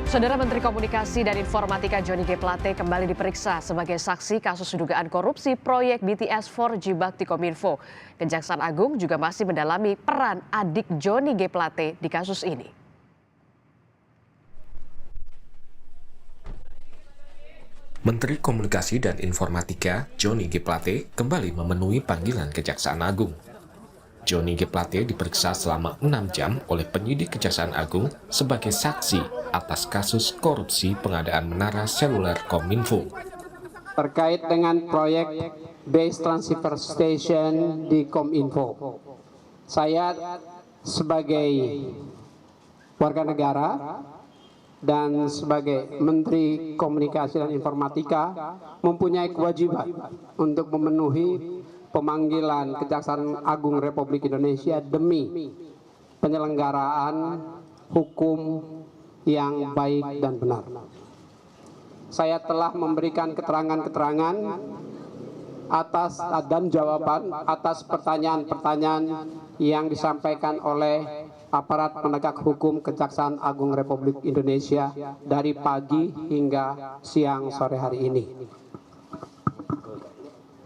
Saudara Menteri Komunikasi dan Informatika Johnny G. Plate kembali diperiksa sebagai saksi kasus dugaan korupsi proyek BTS 4G Bakti Kominfo. Kejaksaan Agung juga masih mendalami peran adik Johnny G. Plate di kasus ini. Menteri Komunikasi dan Informatika Johnny G. Plate kembali memenuhi panggilan Kejaksaan Agung. Johnny G. Plate diperiksa selama 6 jam oleh penyidik Kejaksaan Agung sebagai saksi atas kasus korupsi pengadaan menara seluler Kominfo. Terkait dengan proyek Base Transceiver Station di Kominfo, saya sebagai warga negara dan sebagai Menteri Komunikasi dan Informatika mempunyai kewajiban untuk memenuhi pemanggilan Kejaksaan Agung Republik Indonesia demi penyelenggaraan hukum yang baik dan benar. Saya telah memberikan keterangan-keterangan atas dan jawaban atas pertanyaan-pertanyaan yang disampaikan oleh aparat penegak hukum Kejaksaan Agung Republik Indonesia dari pagi hingga siang sore hari ini.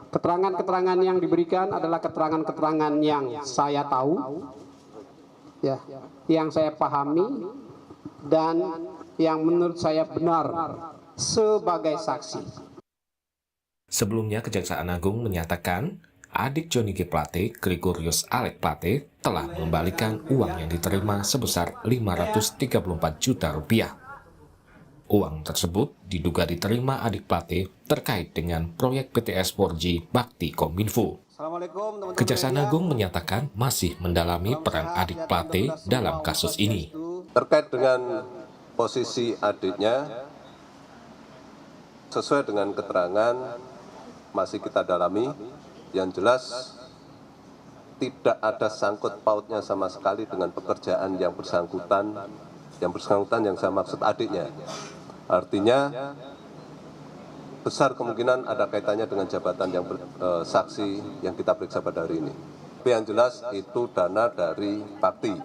Keterangan-keterangan yang diberikan adalah keterangan-keterangan yang saya tahu, ya, yang saya pahami, dan yang menurut saya benar sebagai saksi. Sebelumnya, Kejaksaan Agung menyatakan adik Johnny G. Plate, Gregorius Alek Plate, telah mengembalikan uang yang diterima sebesar 534 juta rupiah. Uang tersebut diduga diterima adik Plate terkait dengan proyek BTS 4G Bakti Kominfo. Kejaksaan Agung menyatakan masih mendalami peran adik Plate dalam kasus ini. Terkait dengan posisi adiknya, sesuai dengan keterangan masih kita dalami, yang jelas tidak ada sangkut pautnya sama sekali dengan pekerjaan yang bersangkutan yang saya maksud adiknya. Artinya besar kemungkinan ada kaitannya dengan jabatan yang saksi yang kita periksa pada hari ini. Tapi yang jelas itu dana dari Bakti.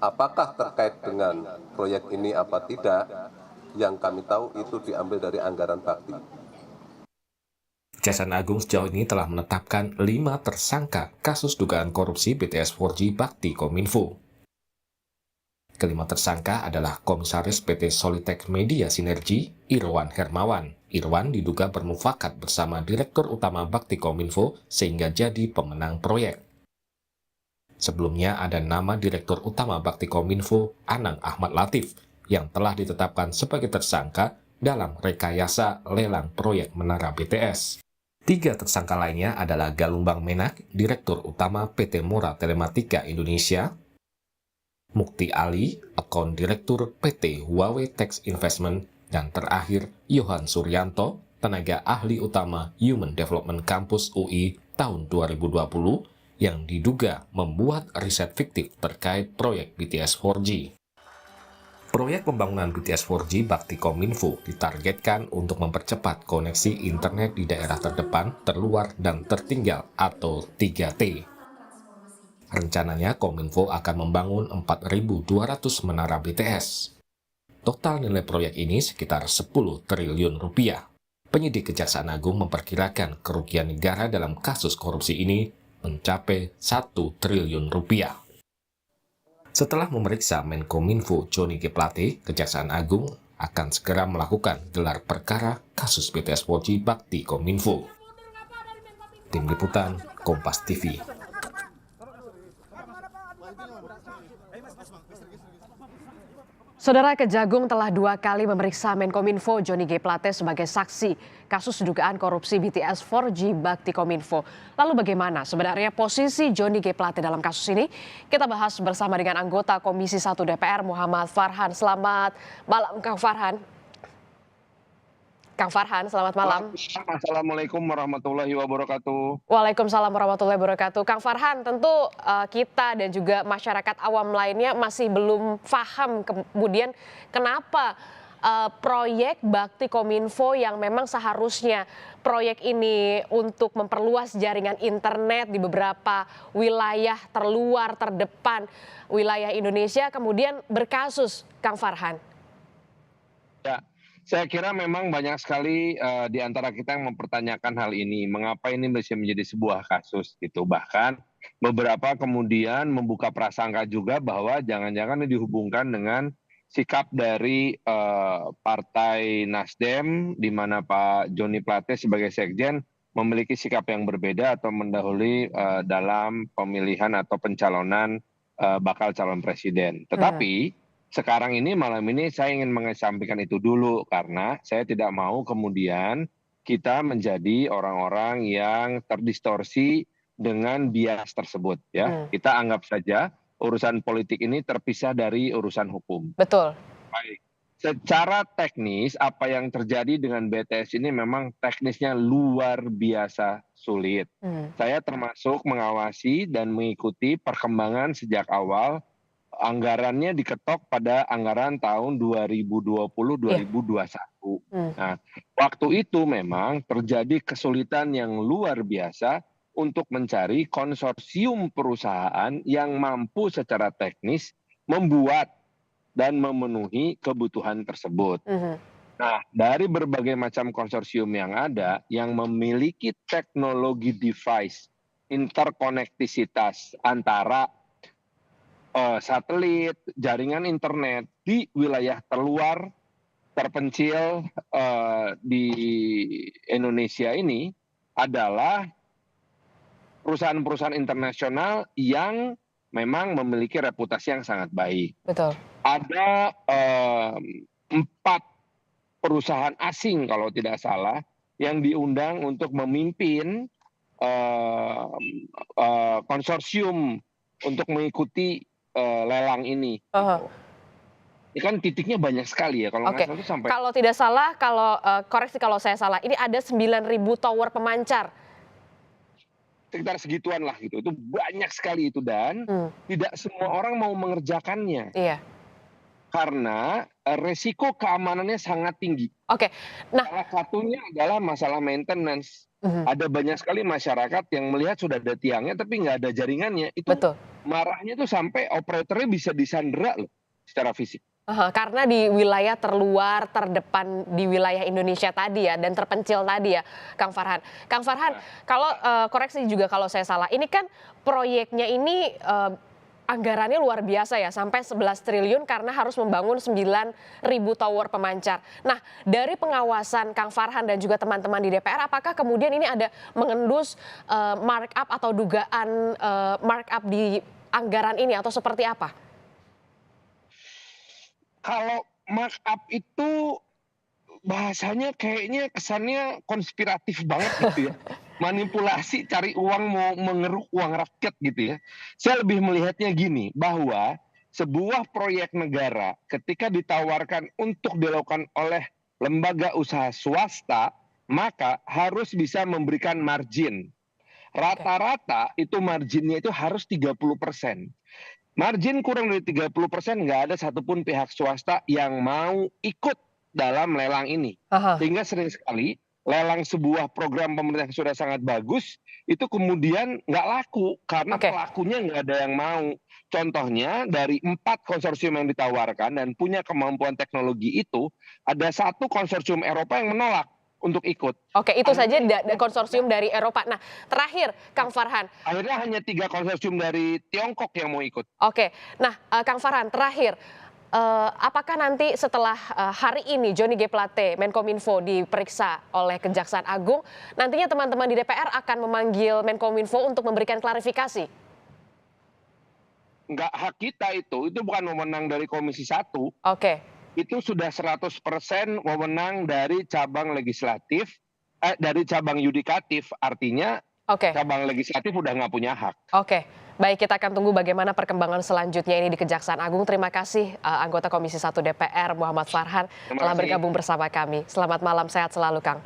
Apakah terkait dengan proyek ini apa tidak, yang kami tahu itu diambil dari anggaran Bakti. Kejaksaan Agung sejauh ini telah menetapkan 5 tersangka kasus dugaan korupsi BTS 4G Bakti Kominfo. Kelima tersangka adalah Komisaris PT Solitex Media Sinergi, Irwan Hermawan. Irwan diduga bermufakat bersama Direktur Utama Bakti Kominfo sehingga jadi pemenang proyek. Sebelumnya ada nama Direktur Utama Bakti Kominfo, Anang Ahmad Latif, yang telah ditetapkan sebagai tersangka dalam rekayasa lelang proyek menara BTS. 3 tersangka lainnya adalah Galumbang Menak, Direktur Utama PT Mora Telematika Indonesia, Mukti Ali, Akun Direktur PT Huawei Tech Investment, dan terakhir Yohan Suryanto, Tenaga Ahli Utama Human Development Campus UI tahun 2020, yang diduga membuat riset fiktif terkait proyek BTS 4G. Proyek pembangunan BTS 4G Bakti Kominfo ditargetkan untuk mempercepat koneksi internet di daerah terdepan, terluar, dan tertinggal atau 3T. Rencananya Kominfo akan membangun 4.200 menara BTS. Total nilai proyek ini sekitar 10 triliun rupiah. Penyidik Kejaksaan Agung memperkirakan kerugian negara dalam kasus korupsi ini mencapai 1 triliun rupiah. Setelah memeriksa Menkominfo Johnny G. Plate, Kejaksaan Agung akan segera melakukan gelar perkara kasus BTS 4G Bakti Kominfo. Tim Liputan, Kompas TV. Saudara, Kejagung telah 2 kali memeriksa Menkominfo Johnny G. Plate sebagai saksi kasus dugaan korupsi BTS 4G Bakti Kominfo. Lalu bagaimana sebenarnya posisi Johnny G. Plate dalam kasus ini? Kita bahas bersama dengan anggota Komisi 1 DPR Muhammad Farhan. Selamat malam Kang Farhan. Kang Farhan, selamat malam. Assalamualaikum warahmatullahi wabarakatuh. Waalaikumsalam warahmatullahi wabarakatuh. Kang Farhan, tentu kita dan juga masyarakat awam lainnya masih belum paham kemudian kenapa proyek Bakti Kominfo yang memang seharusnya proyek ini untuk memperluas jaringan internet di beberapa wilayah terluar, terdepan wilayah Indonesia kemudian berkasus, Kang Farhan. Ya, saya kira memang banyak sekali di antara kita yang mempertanyakan hal ini, mengapa ini bisa menjadi sebuah kasus gitu. Bahkan beberapa kemudian membuka prasangka juga bahwa jangan-jangan ini dihubungkan dengan sikap dari Partai Nasdem, di mana Pak Joni Plate sebagai sekjen memiliki sikap yang berbeda atau mendahului dalam pemilihan atau pencalonan bakal calon presiden. Tetapi sekarang ini, malam ini saya ingin mengesampingkan itu dulu karena saya tidak mau kemudian kita menjadi orang-orang yang terdistorsi dengan bias tersebut ya. Kita anggap saja urusan politik ini terpisah dari urusan hukum. Betul. Baik. Secara teknis apa yang terjadi dengan BTS ini memang teknisnya luar biasa sulit. Saya termasuk mengawasi dan mengikuti perkembangan sejak awal. Anggarannya diketok pada anggaran tahun 2020-2021. Nah, waktu itu memang terjadi kesulitan yang luar biasa untuk mencari konsorsium perusahaan yang mampu secara teknis membuat dan memenuhi kebutuhan tersebut. Nah, dari berbagai macam konsorsium yang ada, yang memiliki teknologi device, interkonektisitas antara satelit, jaringan internet di wilayah terluar, terpencil di Indonesia ini adalah perusahaan-perusahaan internasional yang memang memiliki reputasi yang sangat baik. Betul. Ada 4 perusahaan asing kalau tidak salah yang diundang untuk memimpin konsorsium untuk mengikuti lelang ini. Ini kan titiknya banyak sekali ya, kalau nggak salah itu sampai. Kalau tidak salah, koreksi kalau saya salah, ini ada 9.000 tower pemancar. Sekitar segituan lah gitu, itu banyak sekali itu dan tidak semua orang mau mengerjakannya. Iya. Karena resiko keamanannya sangat tinggi. Nah, salah satunya adalah masalah maintenance. Ada banyak sekali masyarakat yang melihat sudah ada tiangnya tapi nggak ada jaringannya. Itu betul. Marahnya tuh sampai operatornya bisa disandera loh secara fisik. Karena di wilayah terluar, terdepan di wilayah Indonesia tadi ya, dan terpencil tadi ya, Kang Farhan. Kang Farhan, kalau koreksi juga kalau saya salah, ini kan proyeknya ini anggarannya luar biasa ya, sampai 11 triliun karena harus membangun 9.000 tower pemancar. Nah, dari pengawasan Kang Farhan dan juga teman-teman di DPR, apakah kemudian ini ada mengendus markup atau dugaan markup di anggaran ini atau seperti apa? Kalau markup itu bahasanya kayaknya kesannya konspiratif banget gitu ya. Manipulasi, cari uang, mau mengeruk uang rakyat gitu ya. Saya lebih melihatnya gini, bahwa sebuah proyek negara ketika ditawarkan untuk dilakukan oleh lembaga usaha swasta, maka harus bisa memberikan margin. Rata-rata itu marginnya itu harus 30%. Margin kurang dari 30% nggak ada satupun pihak swasta yang mau ikut dalam lelang ini. Sehingga sering sekali lelang sebuah program pemerintah yang sudah sangat bagus itu kemudian nggak laku karena pelakunya nggak ada yang mau. Contohnya dari 4 konsorsium yang ditawarkan dan punya kemampuan teknologi itu, ada 1 konsorsium Eropa yang menolak untuk ikut. Itu saja konsorsium dari Eropa. Nah, terakhir Kang Farhan. Akhirnya hanya 3 konsorsium dari Tiongkok yang mau ikut. Nah Kang Farhan, terakhir. Apakah nanti setelah hari ini Johnny G. Plate, Menkominfo diperiksa oleh Kejaksaan Agung, nantinya teman-teman di DPR akan memanggil Menkominfo untuk memberikan klarifikasi? Enggak hak kita itu bukan wewenang dari Komisi 1. Itu sudah 100% wewenang dari cabang legislatif, dari cabang yudikatif, artinya cabang legislatif udah nggak punya hak. Baik, kita akan tunggu bagaimana perkembangan selanjutnya ini di Kejaksaan Agung. Terima kasih anggota Komisi 1 DPR Muhammad Farhan telah bergabung bersama kami. Selamat malam, sehat selalu Kang.